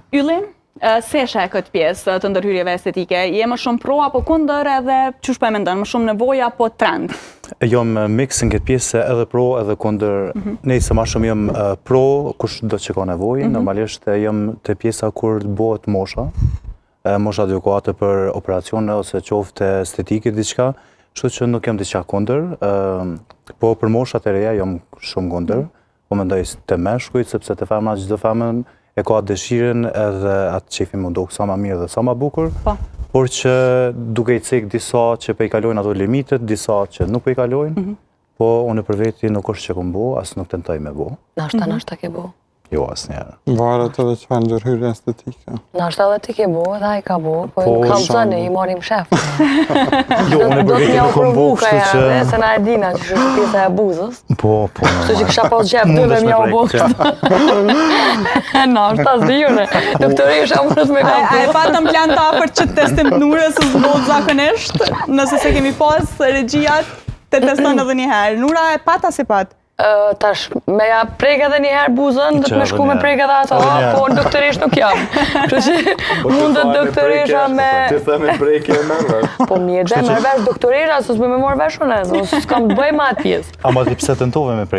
Ylli, se sheh këtë pjesë të ndërhyrjeve estetike? Je më shumë pro apo kundër edhe çush po e mendon, më shumë nevojë apo trend? Jam mix në këtë pjesë edhe pro edhe kundër. Nëse më shumë jam pro, kush do që ka nevojë, normalisht jam te pjesa kur bëhet mosha adekuate për operacione ose qoftë estetike diçka, kështu që nuk jam diçka kundër, po për moshat e reja jam shumë kundër. Po mendoj të meshkujt, sepse të femra çdo femër e ka dëshirën edhe atë qefin më ndokë sa ma mirë dhe sa ma bukur, por që duke i cek disa që pe i kalojnë ato limitet, disa që nuk pe i kalojnë, po unë për veti nuk është që këmë bo, asë nuk tentoj me bo. Nashta ke bo? Jo, asë njerë. Varet edhe që fa ndërhyrje estetike. Nashta edhe ti ke bo, edhe a i ka bo, po nuk kam zënë, i marim shef. Jo, unë për veti nuk këmë bo, kështu që... Se na e dina që është pjesa e buzës. Po, kështu që kësha pas gjep dyve mja u bo kështu. Nashta, s'dijune. Doktori isha mërës me kam A e patëm plan të afër që testim Nurës së zbot zakonisht, nëse se kemi pas regjijat të teston edhe njëherë. Nura e pata si pat? Tash, me ja prek edhe njëherë buzën, dhe të me shku me prek edhe ato, po në doktorisht nuk jam. Kështu që mundet doktorisha me... Ti themi prejke e mërvesh. Po mirë dhe mërvesh doktorisha, së s'me me morë vesh unë, s'kam të bëj ma atë pjesë. Ama ti pse tentove me prek?